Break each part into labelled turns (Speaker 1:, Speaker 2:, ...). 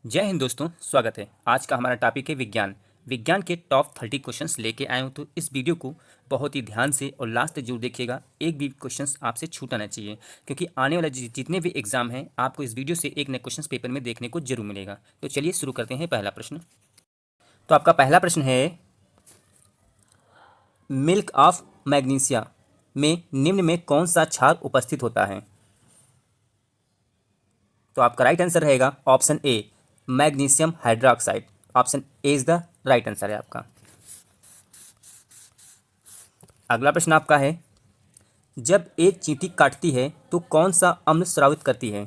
Speaker 1: जय हिंद दोस्तों, स्वागत है। आज का हमारा टॉपिक है विज्ञान। विज्ञान के टॉप 30 क्वेश्चंस लेके आए हूँ, तो इस वीडियो को बहुत ही ध्यान से और लास्ट तक जरूर देखिएगा। एक भी क्वेश्चंस आपसे छूटा ना चाहिए, क्योंकि आने वाले जितने भी एग्जाम हैं आपको इस वीडियो से एक नए क्वेश्चंस पेपर में देखने को जरूर मिलेगा। तो चलिए शुरू करते हैं। पहला प्रश्न, तो आपका पहला प्रश्न है, मिल्क ऑफ मैग्नीशिया में निम्न में कौन सा क्षार उपस्थित होता है? तो आपका राइट आंसर रहेगा option A, magnesium hydroxide. Option A is the right answer है आपका। अगला प्रश्न आपका है, जब एक चींटी काटती है तो कौन सा अम्ल स्रावित करती है?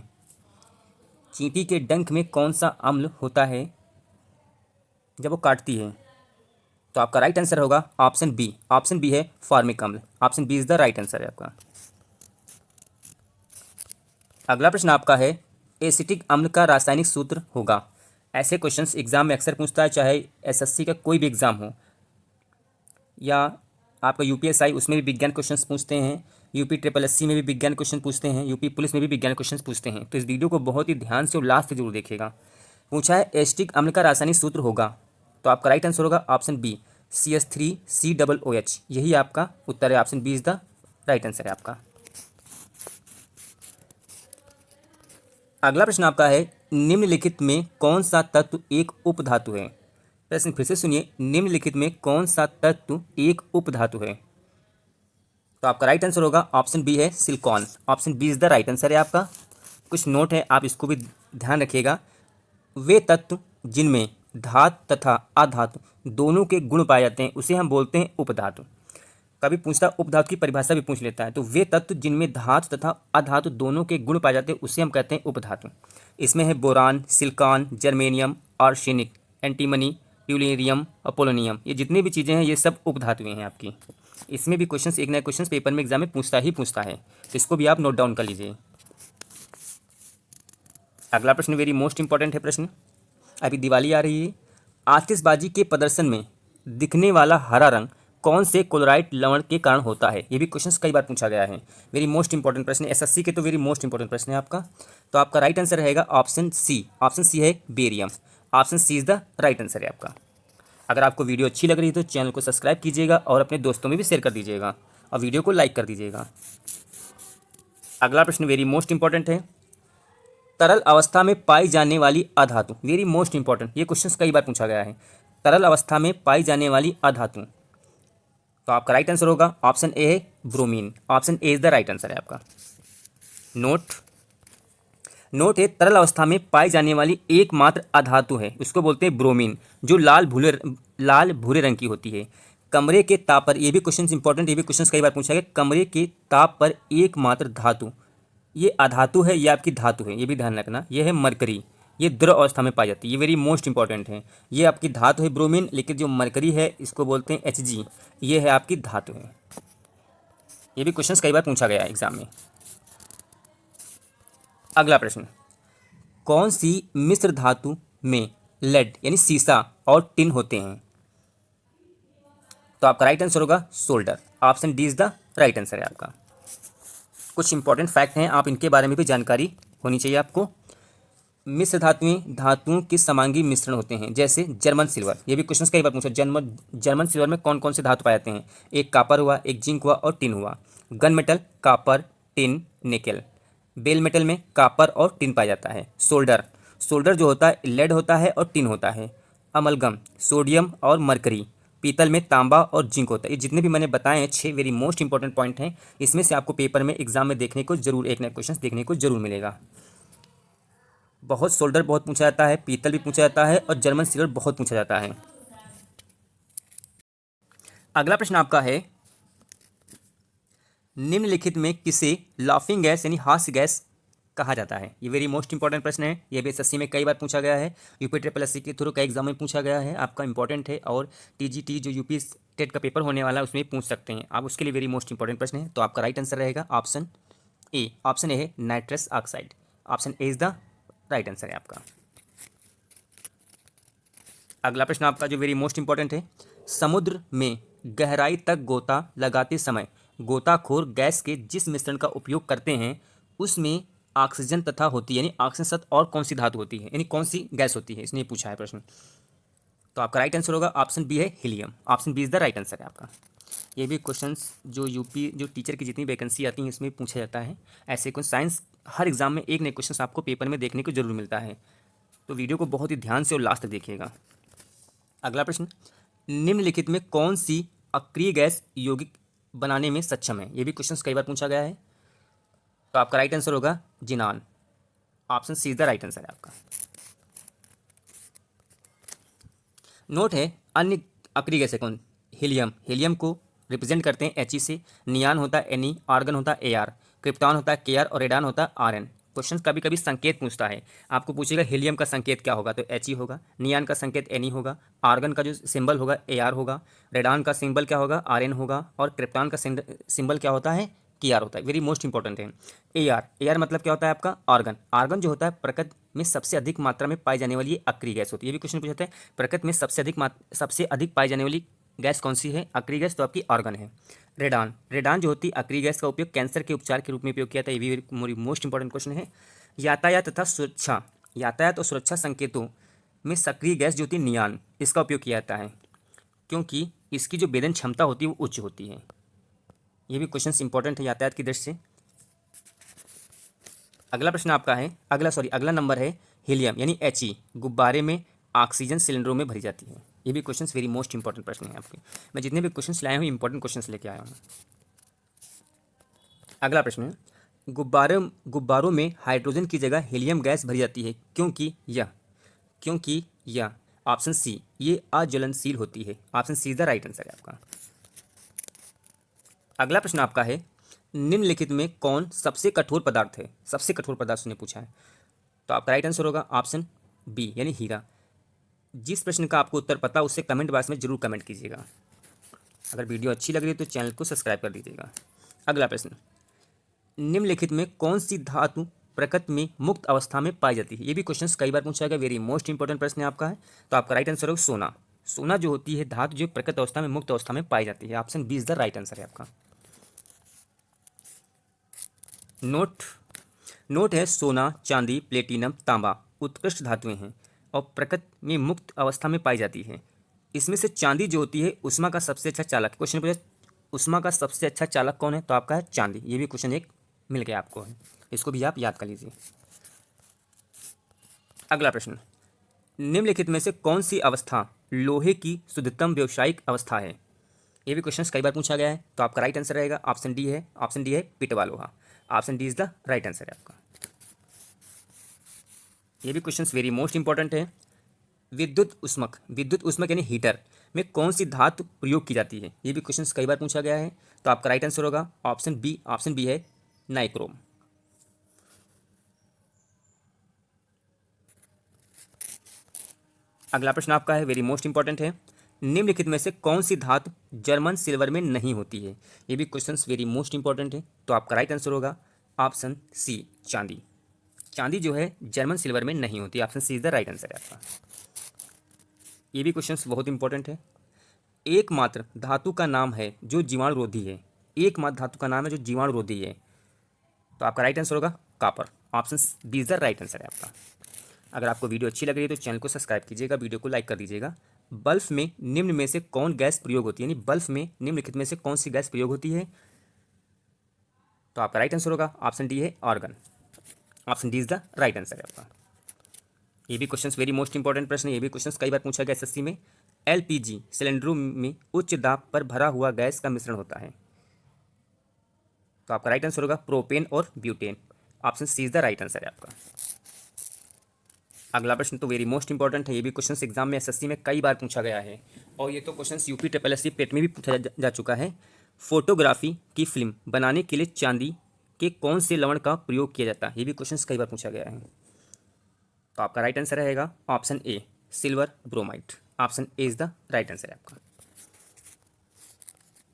Speaker 1: चींटी के डंक में कौन सा अम्ल होता है जब वो काटती है? तो आपका राइट आंसर होगा ऑप्शन बी। ऑप्शन बी है फॉर्मिक अम्ल। Option B is the right answer है आपका। अगला प्रश्न आपका है, एसिटिक अम्ल का रासायनिक सूत्र होगा। ऐसे क्वेश्चंस एग्जाम में अक्सर पूछता है, चाहे एसएससी का कोई भी एग्जाम हो या आपका यूपीएसआई, उसमें भी विज्ञान क्वेश्चंस पूछते हैं। यूपी ट्रिपल एससी में भी विज्ञान क्वेश्चन पूछते हैं। यूपी पुलिस में भी विज्ञान क्वेश्चंस पूछते हैं। तो इस वीडियो को बहुत ही ध्यान से और लास्ट तक जरूर देखिएगा। पूछा है एसिटिक अम्ल का रासायनिक सूत्र होगा, तो आपका राइट आंसर होगा ऑप्शन बी, CH3COOH। यही आपका उत्तर है। Option B is the right answer है आपका। अगला प्रश्न आपका है, निम्नलिखित में कौन सा तत्व एक उपधातु है? प्रश्न फिर से सुनिए, निम्नलिखित में कौन सा तत्व एक उपधातु है? तो आपका राइट आंसर होगा ऑप्शन बी है silicon. Option B is the right answer है आपका। कुछ नोट है, आप इसको भी ध्यान रखिएगा। वे तत्व जिनमें धातु तथा अधातु दोनों के गुण पाए जाते हैं उसे हम बोलते हैं उपधातु। कभी पूछता उपधातु की परिभाषा भी पूछ लेता है, तो वे तत्व जिनमें धातु तथा अधातु दोनों के गुण पाए जाते हैं उसे हम कहते हैं उपधातु। इसमें है boron, silicon, germanium, arsenic, antimony, tellurium और पोलोनियम। ये जितनी भी चीज़ें हैं ये सब उपधातुएं हैं आपकी। इसमें भी क्वेश्चंस, एक नया क्वेश्चन पेपर में एग्जाम में पूछता ही पूछता है, तो इसको भी आप नोट डाउन कर लीजिए। अगला प्रश्न वेरी मोस्ट इंपॉर्टेंट है प्रश्न। अभी दिवाली आ रही है, आतिशबाजी के प्रदर्शन में दिखने वाला हरा रंग कौन से क्लोराइड लवण के कारण होता है? ये भी क्वेश्चन कई बार पूछा गया है। वेरी मोस्ट इंपॉर्टेंट प्रश्न है, एसएससी के तो वेरी मोस्ट इंपॉर्टेंट प्रश्न है आपका। तो आपका राइट आंसर रहेगा ऑप्शन सी। ऑप्शन सी है barium. Option C is the right answer है आपका। अगर आपको वीडियो अच्छी लग रही है तो चैनल को सब्सक्राइब कीजिएगा और अपने दोस्तों में भी शेयर कर दीजिएगा और वीडियो को लाइक कर दीजिएगा। अगला प्रश्न वेरी मोस्ट इंपॉर्टेंट है, तरल अवस्था में पाई जाने वाली अधातु। वेरी मोस्ट इंपॉर्टेंट, ये क्वेश्चन कई बार पूछा गया है। तरल अवस्था में पाई जाने वाली अधातु, तो आपका राइट आंसर होगा ऑप्शन ए है bromine. Option A is the right answer है आपका। नोट नोट है, तरल अवस्था में पाई जाने वाली एकमात्र अधातु है, उसको बोलते हैं ब्रोमीन, जो लाल भूरे रंग की होती है। कमरे के ताप पर, ये भी क्वेश्चन इंपॉर्टेंट, ये भी क्वेश्चन कई बार पूछा गया, कमरे के ताप पर एकमात्र धातु, ये अधातु है, ये आपकी धातु है, ये भी ध्यान रखना। ये है मरकरी, ये द्रव अवस्था में पाई जाती है। ये वेरी मोस्ट इंपॉर्टेंट है। ये आपकी धातु है ब्रोमीन, लेकिन जो मरकरी है इसको बोलते हैं Hg, ये है आपकी धातु है। ये भी क्वेश्चन कई बार पूछा गया है एग्जाम में। अगला प्रश्न, कौन सी मिश्र धातु में लेड यानी सीसा और टिन होते हैं? तो आपका राइट आंसर होगा solder. Option D is the right answer है आपका। कुछ इंपॉर्टेंट फैक्ट हैं, आप इनके बारे में भी जानकारी होनी चाहिए आपको। मिश्र धातुएं धातुओं के समांगी मिश्रण होते हैं, जैसे जर्मन सिल्वर। ये भी क्वेश्चन कई बार पूछा, जर्मन सिल्वर में कौन कौन से धातु पाए जाते हैं? एक कापर हुआ, एक जिंक हुआ और टिन हुआ। Gun metal copper, tin, nickel. Bell metal में कापर और टिन पाया जाता है। सोल्डर जो होता है लेड होता है और टिन होता है। अमलगम सोडियम और मरकरी। पीतल में तांबा और जिंक होता है। ये जितने भी मैंने बताए हैं 6 वेरी मोस्ट इंपॉर्टेंट पॉइंट हैं। इसमें से आपको पेपर में एग्जाम में देखने को जरूर, एक नया क्वेश्चन देखने को जरूर मिलेगा। बहुत सोल्डर बहुत पूछा जाता है, पीतल भी पूछा जाता है और जर्मन सिल्वर बहुत पूछा जाता है। अगला प्रश्न आपका है, निम्नलिखित में किसे लाफिंग गैस यानी हास्य गैस कहा जाता है? ये वेरी मोस्ट इंपॉर्टेंट प्रश्न है। ये भी एसएससी में कई बार पूछा गया है, यूपी ट्रिपल एससी के थ्रू कई एग्जाम में पूछा गया है, आपका इंपॉर्टेंट है। और टीजीटी जो यूपी टेट का पेपर होने वाला है उसमें पूछ सकते हैं आप, उसके लिए वेरी मोस्ट इंपॉर्टेंट प्रश्न है। तो आपका राइट आंसर रहेगा ऑप्शन ए। ऑप्शन ए है nitrous oxide. Option A is the right answer है आपका। अगला प्रश्न आपका जो वेरी मोस्ट इंपॉर्टेंट है, समुद्र में गहराई तक गोता लगाते समय गोताखोर गैस के जिस मिश्रण का उपयोग करते हैं उसमें ऑक्सीजन तथा होती है, यानी ऑक्सीजन साथ और कौन सी धातु होती है, यानी कौन सी गैस होती है, इसने पूछा है प्रश्न। तो आपका राइट आंसर होगा ऑप्शन बी है helium. Option B is the right answer है आपका। ये भी क्वेश्चंस जो यूपी जो टीचर की जितनी वैकेंसी आती है इसमें पूछा जाता है। ऐसे क्वेश्चन साइंस हर एग्जाम में एक नए क्वेश्चन आपको पेपर में देखने को जरूर मिलता है, तो वीडियो को बहुत ही ध्यान से और लास्ट तक देखिएगा। अगला प्रश्न, निम्नलिखित में कौन सी अक्रिय गैस यौगिक बनाने में सक्षम है। ये भी क्वेश्चन कई बार पूछा गया है। तो आपका राइट आंसर होगा Jinan. Option C is the right answer है आपका। नोट है अन्य अक्रिय गैसें कौन। हीलियम, हीलियम को रिप्रेजेंट करते हैं He से। नियान होता है Ne, आर्गन होता है Ar, क्रिप्टॉन होता है Kr और रेडान होता है Rn। क्वेश्चन कभी कभी संकेत पूछता है, आपको पूछेगा हीलियम का संकेत क्या होगा, तो He होगा। नियान का संकेत Ne होगा। आर्गन का जो सिंबल होगा Ar होगा। रेडान का सिंबल क्या होगा, Rn होगा। और क्रिप्टॉन का सिंबल क्या होता है, Kr होता है। वेरी मोस्ट इंपॉर्टेंट है। Ar मतलब क्या होता है आपका आर्गन। आर्गन जो होता है प्रकृति में सबसे अधिक मात्रा में पाई जाने वाली ये अक्रिय गैस होती है। ये भी क्वेश्चन पूछते हैं प्रकृति में सबसे अधिक पाई जाने वाली गैस कौन सी है, अक्रिय गैस, तो आपकी आर्गन है। रेडान, रेडान जो होती है अक्रिय गैस का उपयोग कैंसर के उपचार के रूप में उपयोग किया था। ये भी मोस्ट इंपॉर्टेंट क्वेश्चन है। यातायात तथा सुरक्षा, यातायात और सुरक्षा संकेतों में सक्रिय गैस जो होती है नियान, इसका उपयोग किया जाता है क्योंकि इसकी जो वेदन क्षमता होती है वो उच्च होती है। ये भी क्वेश्चन इंपॉर्टेंट है यातायात की दृष्टि से। अगला प्रश्न आपका है, अगला नंबर है हीलियम यानी He गुब्बारे में ऑक्सीजन सिलेंडरों में भरी जाती है। ये भी क्वेश्चन वेरी मोस्ट इंपॉर्टेंट प्रश्न है आपके। मैं जितने भी क्वेश्चन लाया हूँ इंपॉर्टेंट क्वेश्चन लेके आया हूँ। अगला प्रश्न है, गुब्बारों में हाइड्रोजन की जगह हीलियम गैस भरी जाती है क्योंकि यह ऑप्शन सी ये अज्वलनशील होती है। Option C is the right answer है आपका। अगला प्रश्न आपका है, निम्नलिखित में कौन सबसे कठोर पदार्थ है। सबसे कठोर पदार्थ उसने पूछा है, तो आपका राइट आंसर होगा ऑप्शन बी यानी हीरा। जिस प्रश्न का आपको उत्तर पता उससे कमेंट बॉक्स में जरूर कमेंट कीजिएगा। अगर वीडियो अच्छी लग रही है तो चैनल को सब्सक्राइब कर दीजिएगा। अगला प्रश्न, निम्नलिखित में कौन सी धातु प्रकृति में मुक्त अवस्था में पाई जाती है। ये भी क्वेश्चन कई बार पूछा गया, वेरी मोस्ट इंपॉर्टेंट प्रश्न है आपका है। तो आपका राइट आंसर होगा सोना। सोना जो होती है धातु जो प्रकृति अवस्था में मुक्त अवस्था में पाई जाती है। Option B is the right answer है आपका। नोट है सोना, चांदी, प्लेटिनम, तांबा उत्कृष्ट धातुएं हैं और प्रकृति में मुक्त अवस्था में पाई जाती है। इसमें से चांदी जो होती है उष्मा का सबसे अच्छा चालक। क्वेश्चन पूछा उष्मा का सबसे अच्छा चालक कौन है, तो आपका है चांदी। ये भी क्वेश्चन एक मिल गया आपको है, इसको भी आप याद कर लीजिए। अगला प्रश्न, निम्नलिखित में से कौन सी अवस्था लोहे की शुद्धतम व्यावसायिक अवस्था है। ये भी क्वेश्चन कई बार पूछा गया है। तो आपका राइट आंसर रहेगा ऑप्शन डी है पिटवा लोहा। Option D is the right answer है आपका। ये भी क्वेश्चन वेरी मोस्ट इंपॉर्टेंट है। विद्युत उष्मक यानी हीटर में कौन सी धातु प्रयोग की जाती है। ये भी क्वेश्चन कई बार पूछा गया है। तो आपका राइट आंसर होगा ऑप्शन बी है नाइक्रोम। अगला प्रश्न आपका है, वेरी मोस्ट इंपॉर्टेंट है। निम्नलिखित में से कौन सी धातु जर्मन सिल्वर में नहीं होती है। ये भी क्वेश्चन वेरी मोस्ट इंपॉर्टेंट है। तो आपका राइट आंसर होगा ऑप्शन सी चांदी। चांदी जो है जर्मन सिल्वर में नहीं होती। Option C is the right answer है आपका। ये भी क्वेश्चन बहुत इंपॉर्टेंट है। एकमात्र धातु का नाम है जो जीवाणुरोधी है। एकमात्र धातु का नाम है जो जीवाणुरोधी है। तो आपका राइट आंसर होगा copper. Option B is the right answer है आपका। अगर आपको वीडियो अच्छी लग रही है तो चैनल को सब्सक्राइब कीजिएगा, वीडियो को लाइक कर दीजिएगा। बल्ब में निम्न में से कौन गैस प्रयोग होती है, यानी बल्ब में निम्नलिखित में से कौन सी गैस प्रयोग होती है। तो आपका राइट आंसर होगा ऑप्शन डी है argon. Option D is the right answer है आपका। ये भी क्वेश्चन वेरी मोस्ट इंपॉर्टेंट प्रश्न है। ये भी क्वेश्चन कई बार पूछा गया एसएससी में। एलपीजी सिलेंडरों में उच्च दाब पर भरा हुआ गैस का मिश्रण होता है। तो आपका राइट आंसर होगा प्रोपेन और butane. Option C is the right answer है आपका। अगला प्रश्न तो वेरी मोस्ट इंपॉर्टेंट है। ये भी क्वेश्चन एग्जाम में एसएससी में कई बार पूछा गया है और ये तो क्वेश्चन यूपी SSC पेट में भी पूछा जा चुका है। फोटोग्राफी की फिल्म बनाने के लिए चांदी के कौन से लवण का प्रयोग किया जाता है। ये भी क्वेश्चन कई बार पूछा गया है। तो आपका राइट आंसर रहेगा option A silver bromide. Option A is the right answer है आपका।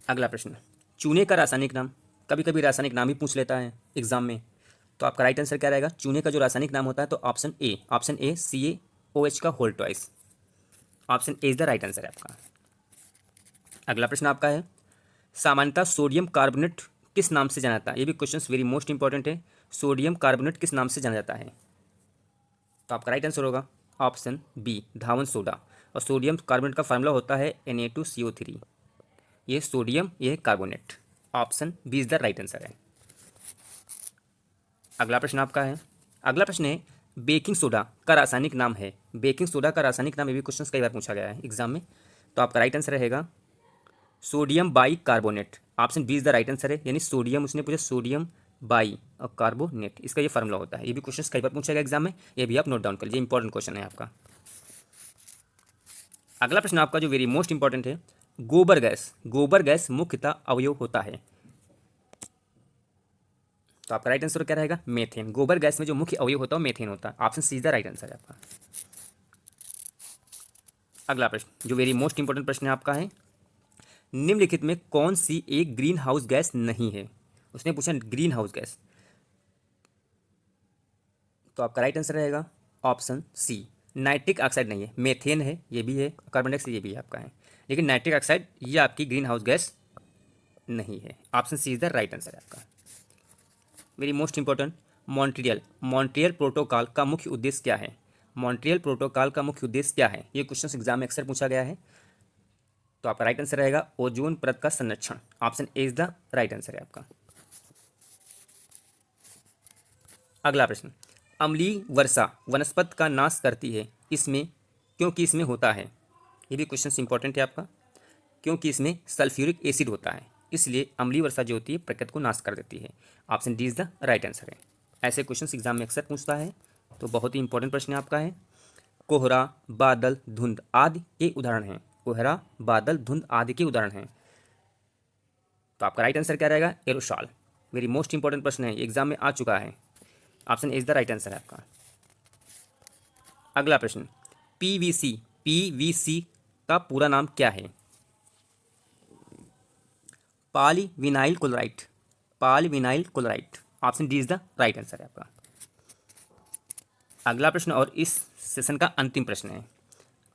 Speaker 1: अगला प्रश्न, चूने का रासायनिक नाम। कभी कभी रासायनिक नाम ही पूछ लेता है एग्जाम में। तो आपका राइट आंसर क्या रहेगा, चूने का जो रासायनिक नाम होता है तो ऑप्शन ए CaOH का whole twice. Option A is the right answer है आपका। अगला प्रश्न आपका है, सामान्यतः सोडियम कार्बोनेट किस नाम से जाना जाता है। ये भी क्वेश्चन वेरी मोस्ट इंपॉर्टेंट है। सोडियम कार्बोनेट किस नाम से जाना जाता है? तो आपका राइट आंसर होगा ऑप्शन बी, धावन सोडा। और सोडियम कार्बोनेट का फार्मूला होता है Na2CO3। ये सोडियम, ये है carbonate. Option B is the right answer है। अगला प्रश्न आपका है। अगला प्रश्न है बेकिंग सोडा का रासायनिक नाम है। बेकिंग सोडा का रासायनिक नाम, ये भी क्वेश्चन कई बार पूछा गया है एग्जाम में। तो आपका राइट आंसर रहेगा sodium bi carbonate. Option B is the right answer है। यानी सोडियम, उसने पूछा सोडियम बाई और कार्बोनेट, इसका ये फार्मूला होता है। ये भी क्वेश्चन कई बार पूछा गया एग्जाम में, ये भी आप नोट डाउन कर लीजिए, इंपॉर्टेंट क्वेश्चन है आपका। अगला प्रश्न आपका जो वेरी मोस्ट इंपॉर्टेंट है, गोबर गैस। गोबर गैस मुख्यतः अवयव होता है। तो आपका राइट आंसर क्या रहेगा? मेथेन। गोबर गैस में जो मुख्य अवयव होता है वो मेथेन होता है। Option C is the right answer है आपका। अगला प्रश्न जो वेरी मोस्ट इंपॉर्टेंट प्रश्न है आपका है, निम्नलिखित में कौन सी एक ग्रीन हाउस गैस नहीं है? उसने पूछा ग्रीन हाउस गैस। तो आपका राइट आंसर रहेगा ऑप्शन सी, नाइट्रिक ऑक्साइड नहीं है। मेथेन है, ये भी है, कार्बन डाइऑक्साइड ये भी है आपका है, लेकिन नाइट्रिक ऑक्साइड ये आपकी ग्रीन हाउस गैस नहीं है। Option C is the right answer है आपका। Very most important, Montreal. Montreal protocol का मुख्य उद्देश्य क्या है? मॉन्ट्रियल प्रोटोकॉल का मुख्य उद्देश्य क्या है? ये क्वेश्चन एग्जाम में अक्सर पूछा गया है। तो आपका राइट आंसर रहेगा ओजोन परत का संरक्षण। Option A is the right answer है आपका। अगला प्रश्न, अम्लीय वर्षा वनस्पति का नाश करती है, इसमें क्योंकि इसमें होता है। ये भी क्वेश्चन इंपॉर्टेंट है आपका। क्योंकि इसमें सल्फ्यूरिक एसिड होता है, इसलिए अम्लीय वर्षा जो होती है प्रकृति को नाश कर देती है। Option D is the right answer है। ऐसे क्वेश्चन एग्जाम में अक्सर पूछता है, तो बहुत ही इंपॉर्टेंट प्रश्न आपका है। कोहरा, बादल, धुंध आदि के उदाहरण हैं। कोहरा, बादल, धुंध आदि के उदाहरण हैं। तो आपका राइट आंसर क्या रहेगा? एरोसॉल। वेरी मोस्ट इंपॉर्टेंट प्रश्न है, एग्जाम में आ चुका है। Option A is the right answer है आपका। अगला प्रश्न, पीवीसी। पीवीसी का पूरा नाम क्या है? Polyvinyl chloride. Polyvinyl chloride. Option D is the right answer है आपका। अगला प्रश्न और इस सेशन का अंतिम प्रश्न है,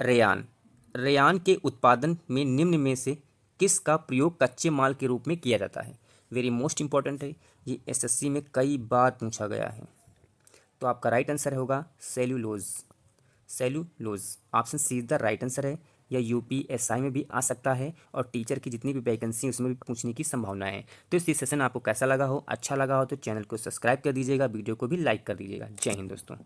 Speaker 1: रेयान। रेयान के उत्पादन में निम्न में से किसका प्रयोग कच्चे माल के रूप में किया जाता है? वेरी मोस्ट इंपॉर्टेंट है, ये एसएससी में कई बार पूछा गया है। तो आपका राइट आंसर होगा cellulose. Cellulose. Option C is the right answer है। या यूपीएसआई में भी आ सकता है और टीचर की जितनी भी वैकेंसी उसमें भी पूछने की संभावना है। तो इस सेशन आपको कैसा लगा हो, अच्छा लगा हो तो चैनल को सब्सक्राइब कर दीजिएगा, वीडियो को भी लाइक कर दीजिएगा। जय हिंद दोस्तों।